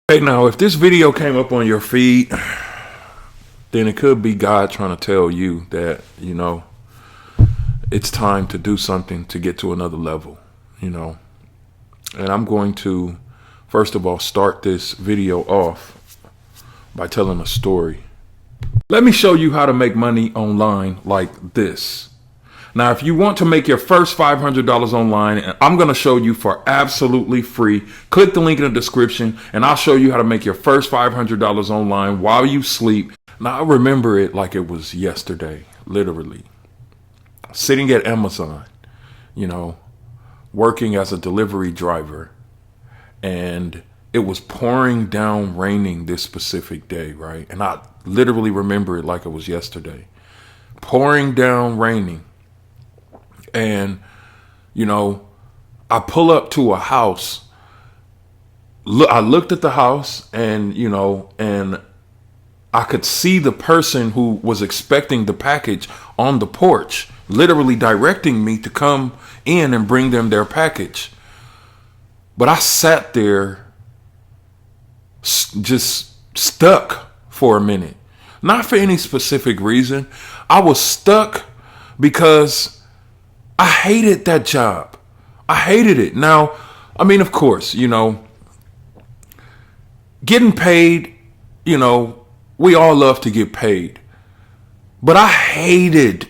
Hey, now, if this video came up on your feed, then it could be God trying to tell you that, it's time to do something to get to another level. And I'm going to, first of all, start this video off by telling a story. Let me show you how to make money online like this. Now, if you want to make your first $500 online, and I'm going to show you for absolutely free, click the link in the description and I'll show you how to make your first $500 online while you sleep. Now, I remember it like it was yesterday, literally. Sitting at Amazon, working as a delivery driver, and it was pouring down raining this specific day, right? And I literally remember it like it was yesterday. Pouring down raining. And, I pull up to a house. I looked at the house and I could see the person who was expecting the package on the porch, literally directing me to come in and bring them their package. But I sat there just stuck for a minute. Not for any specific reason. I was stuck because I hated that job. I hated it. Now, of course, getting paid, we all love to get paid. But I hated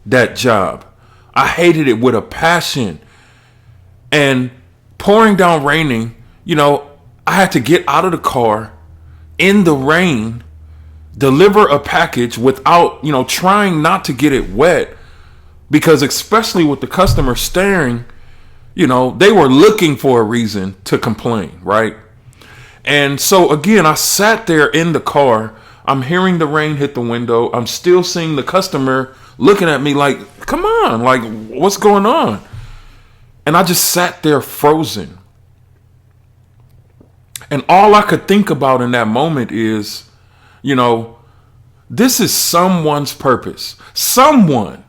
that job. I hated it with a passion. And pouring down raining, I had to get out of the car in the rain, deliver a package without, trying not to get it wet, because especially with the customer staring, they were looking for a reason to complain, right? And so again, I sat there in the car. I'm hearing the rain hit the window. I'm still seeing the customer looking at me like, come on, like, what's going on? And I just sat there frozen. And all I could think about in that moment is, this is someone's purpose. Someone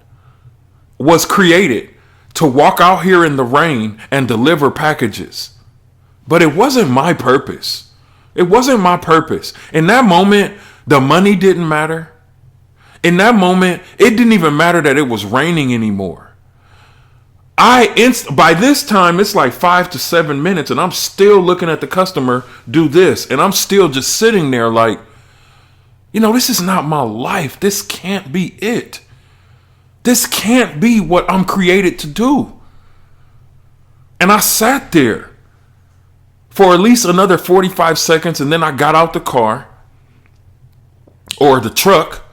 was created to walk out here in the rain and deliver packages. But it wasn't my purpose. It wasn't my purpose. In that moment, the money didn't matter. In that moment, it didn't even matter that it was raining anymore. By this time, it's like 5 to 7 minutes and I'm still looking at the customer do this. And I'm still just sitting there like, this is not my life. This can't be it. This can't be what I'm created to do. And I sat there for at least another 45 seconds. And then I got out the car or the truck.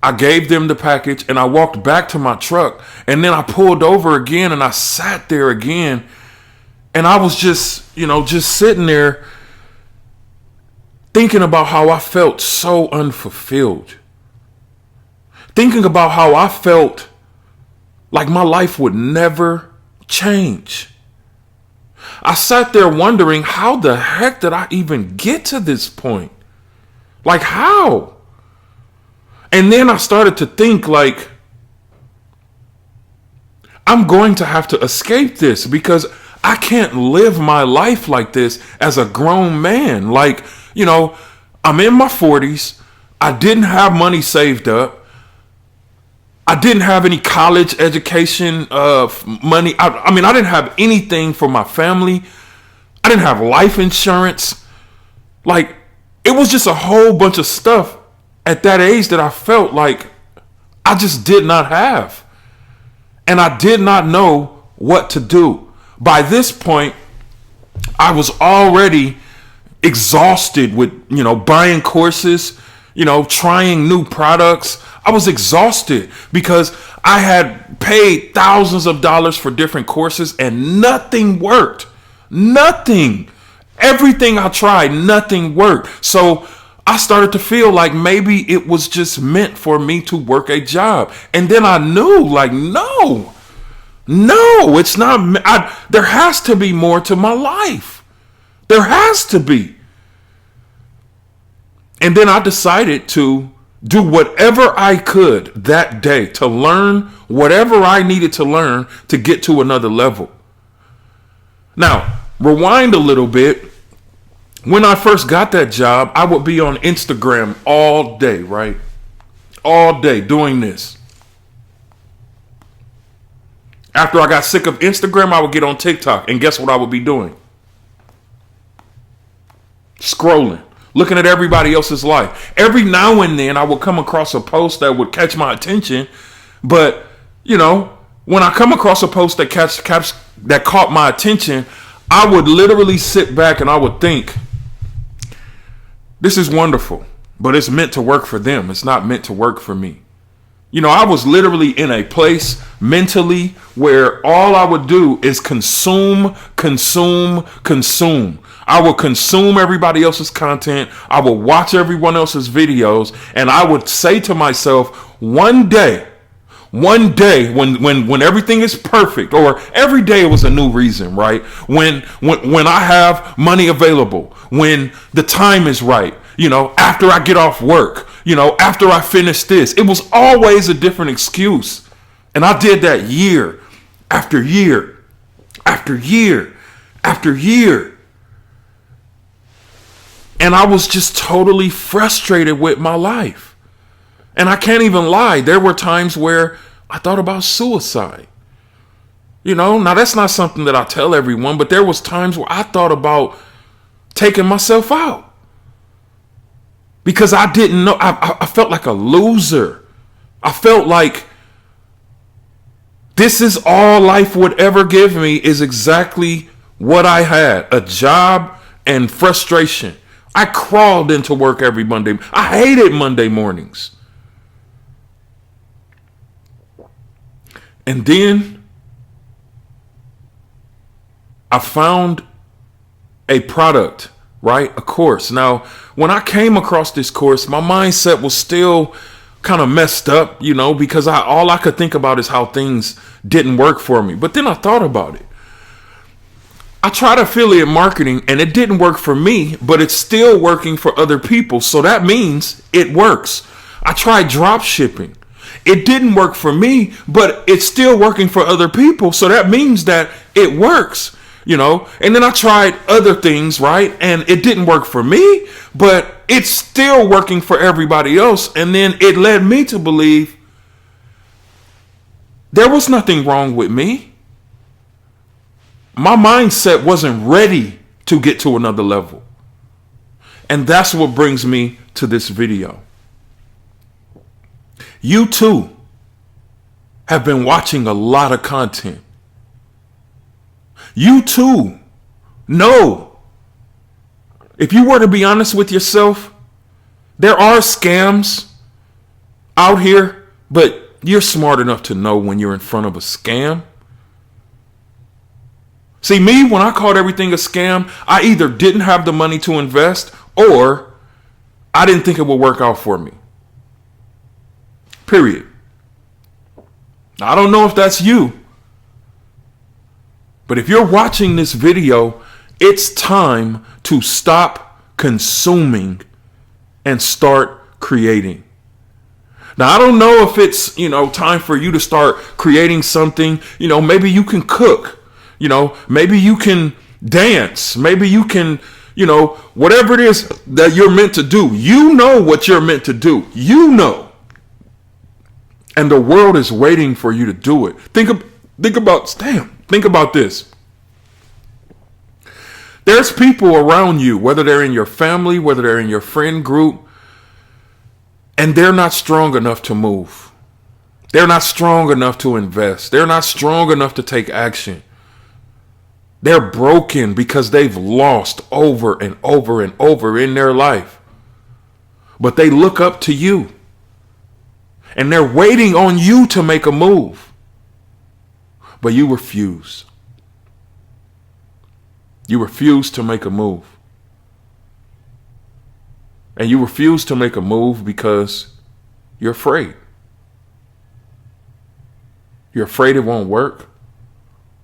I gave them the package and I walked back to my truck. And then I pulled over again and I sat there again. And I was just sitting there thinking about how I felt so unfulfilled. Thinking about how I felt like my life would never change. I sat there wondering, how the heck did I even get to this point? Like, how? And then I started to think, like, I'm going to have to escape this because I can't live my life like this as a grown man. Like, I'm in my 40s. I didn't have money saved up. I didn't have any college education money. I didn't have anything for my family. I didn't have life insurance. Like, it was just a whole bunch of stuff at that age that I felt like I just did not have. And I did not know what to do. By this point, I was already exhausted with, buying courses, trying new products. I was exhausted because I had paid thousands of dollars for different courses and nothing worked. Nothing. Everything I tried, nothing worked. So I started to feel like maybe it was just meant for me to work a job. And then I knew, like, no, it's not. There has to be more to my life. There has to be. And then I decided to do whatever I could that day to learn whatever I needed to learn to get to another level. Now, Rewind a little bit. When I first got that job, I would be on Instagram all day, right? All day doing this. After I got sick of Instagram, I would get on TikTok. And guess what I would be doing? Scrolling. Looking at everybody else's life. Every now and then I would come across a post that would catch my attention. But, when I come across a post that caught my attention, I would literally sit back and I would think, this is wonderful, but it's meant to work for them. It's not meant to work for me. I was literally in a place mentally where all I would do is consume. I would consume everybody else's content. I would watch everyone else's videos. And I would say to myself, one day, when everything is perfect, or every day was a new reason, right? When I have money available, when the time is right, after I get off work, after I finish this, it was always a different excuse. And I did that year after year after year after year. And I was just totally frustrated with my life. And I can't even lie. There were times where I thought about suicide. Now that's not something that I tell everyone, but there was times where I thought about taking myself out. Because I didn't know. I felt like a loser. I felt like this is all life would ever give me is exactly what I had. A job and frustration. I crawled into work every Monday. I hated Monday mornings. And then I found a product, right? A course. Now, when I came across this course, my mindset was still kind of messed up, because all I could think about is how things didn't work for me. But then I thought about it. I tried affiliate marketing and it didn't work for me, but it's still working for other people. So that means it works. I tried drop shipping. It didn't work for me, but it's still working for other people. So that means that it works, And then I tried other things, right? And it didn't work for me, but it's still working for everybody else. And then it led me to believe there was nothing wrong with me. My mindset wasn't ready to get to another level. And that's what brings me to this video. You too have been watching a lot of content. You too know, if you were to be honest with yourself, there are scams out here, but you're smart enough to know when you're in front of a scam. See, me, when I called everything a scam, I either didn't have the money to invest or I didn't think it would work out for me. Period. I don't know if that's you, but if you're watching this video, it's time to stop consuming and start creating. Now, I don't know if it's, time for you to start creating something. Maybe you can cook, maybe you can dance, maybe you can, whatever it is that you're meant to do. You know what you're meant to do. And the world is waiting for you to do it. Think about this. There's people around you, whether they're in your family, whether they're in your friend group, and they're not strong enough to move. They're not strong enough to invest. They're not strong enough to take action. They're broken because they've lost over and over and over in their life. But they look up to you. And they're waiting on you to make a move. But you refuse. You refuse to make a move. And you refuse to make a move because you're afraid. You're afraid it won't work.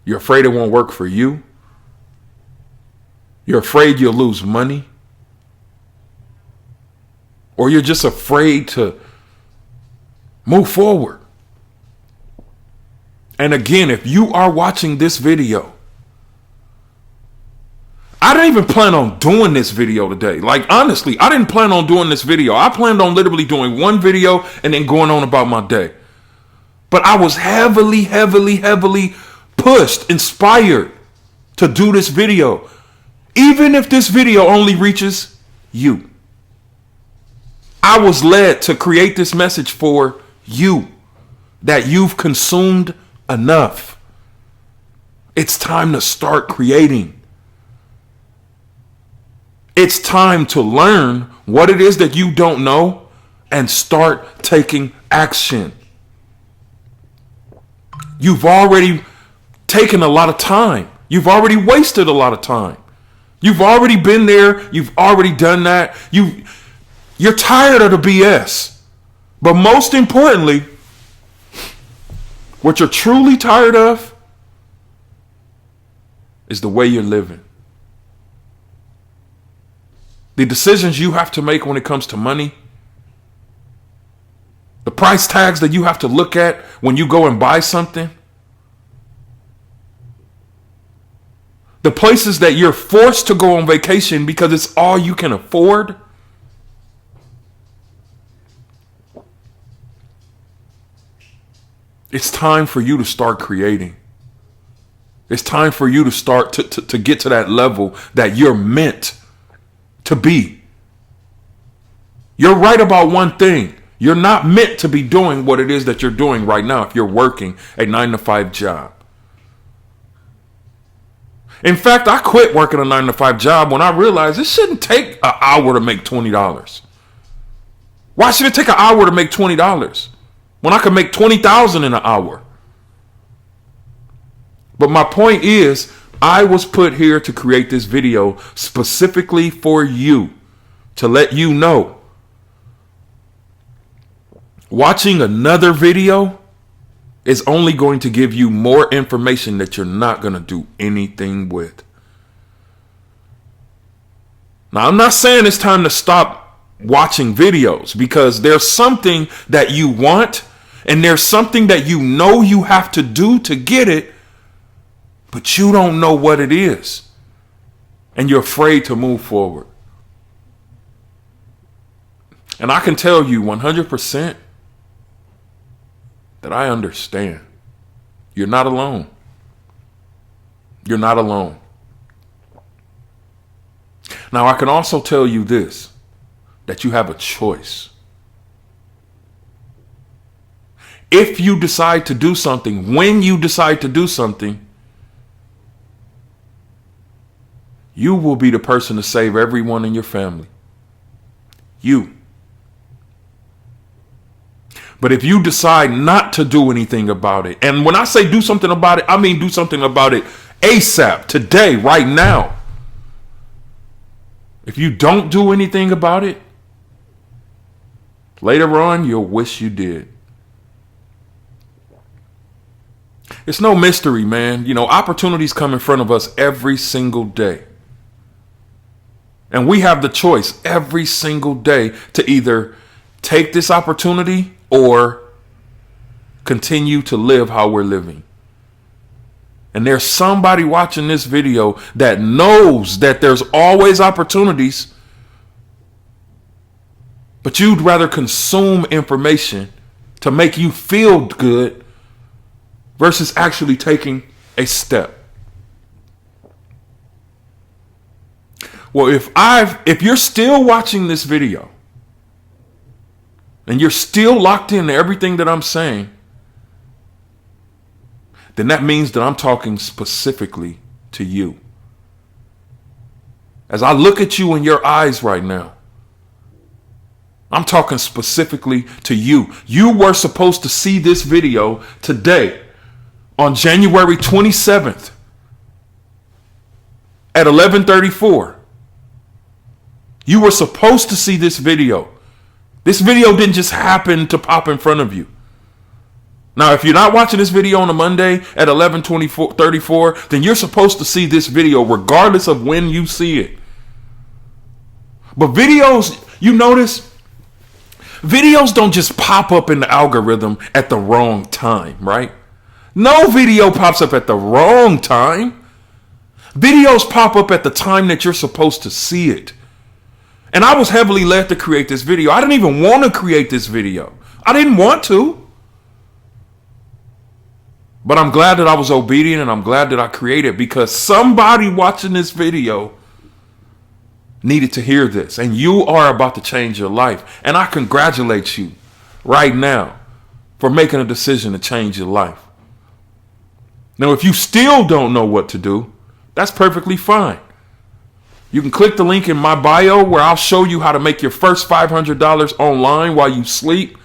You're afraid it won't work for you. You're afraid you'll lose money. Or you're just afraid to move forward. And again, if you are watching this video I didn't even plan on doing this video today. Like, honestly, I didn't plan on doing this video. I planned on literally doing one video and then going on about my day. But I was heavily pushed, inspired to do this video. Even if this video only reaches you. I was led to create this message for you, that you've consumed enough. It's time to start creating. It's time to learn what it is that you don't know and start taking action. You've already taken a lot of time. You've already wasted a lot of time. You've already been there. You've already done that. You're tired of the BS. But most importantly, what you're truly tired of is the way you're living. The decisions you have to make when it comes to money. The price tags that you have to look at when you go and buy something. The places that you're forced to go on vacation because it's all you can afford. It's time for you to start creating. It's time for you to start to get to that level that you're meant to be. You're right about one thing. You're not meant to be doing what it is that you're doing right now if you're working a 9-to-5 job. In fact, I quit working a 9-to-5 job when I realized it shouldn't take an hour to make $20. Why should it take an hour to make $20 when I can make $20,000 in an hour? But my point is, I was put here to create this video specifically for you, to let you know. Watching another video is only going to give you more information that you're not going to do anything with. Now, I'm not saying it's time to stop watching videos, because there's something that you want and there's something that you know you have to do to get it, but you don't know what it is. And you're afraid to move forward. And I can tell you 100% that I understand. You're not alone. You're not alone. Now, I can also tell you this, that you have a choice. If you decide to do something, when you decide to do something, you will be the person to save everyone in your family. You. But if you decide not to do anything about it, and when I say do something about it, I mean do something about it ASAP, today, right now. If you don't do anything about it, later on, you'll wish you did. It's no mystery, man. You know, opportunities come in front of us every single day. And we have the choice every single day to either take this opportunity or continue to live how we're living. And there's somebody watching this video that knows that there's always opportunities, but you'd rather consume information to make you feel good versus actually taking a step. Well, if you're still watching this video and you're still locked into everything that I'm saying, then that means that I'm talking specifically to you. As I look at you in your eyes right now, I'm talking specifically to you. You were supposed to see this video today on January 27th at 11:34. You were supposed to see this video. This video didn't just happen to pop in front of you. Now, if you're not watching this video on a Monday at 11:34, then you're supposed to see this video regardless of when you see it. But videos, you notice, videos don't just pop up in the algorithm at the wrong time, right? No video pops up at the wrong time. Videos pop up at the time that you're supposed to see it. And I was heavily led to create this video. I didn't even want to create this video. I didn't want to. But I'm glad that I was obedient, and I'm glad that I created, because somebody watching this video needed to hear this. And you are about to change your life. And I congratulate you right now for making a decision to change your life. Now, if you still don't know what to do, that's perfectly fine. You can click the link in my bio where I'll show you how to make your first $500 online while you sleep.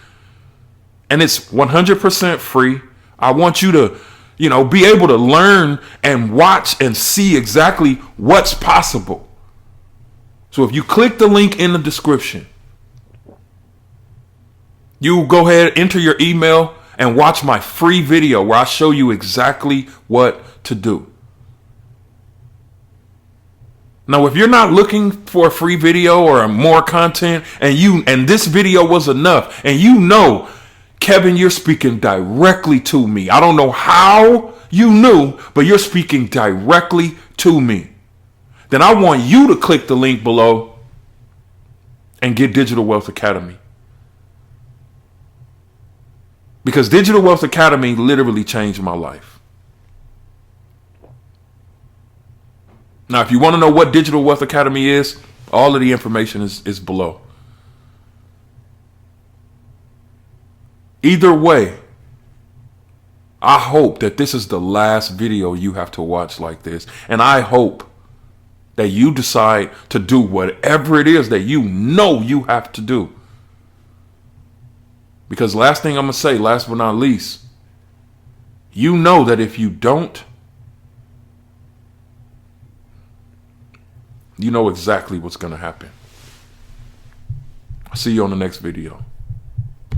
And it's 100% free. I want you to, be able to learn and watch and see exactly what's possible. So if you click the link in the description, you go ahead, enter your email, and watch my free video where I show you exactly what to do. Now, if you're not looking for a free video or more content, and this video was enough, and Kevin, you're speaking directly to me. I don't know how you knew, but you're speaking directly to me. Then I want you to click the link below and get Digital Wealth Academy. Because Digital Wealth Academy literally changed my life. Now, if you want to know what Digital Wealth Academy is, all of the information is below. Either way, I hope that this is the last video you have to watch like this. And I hope that you decide to do whatever it is that you have to do. Because last thing I'm going to say, last but not least, you know that if you don't, you know exactly what's going to happen. I'll see you on the next video.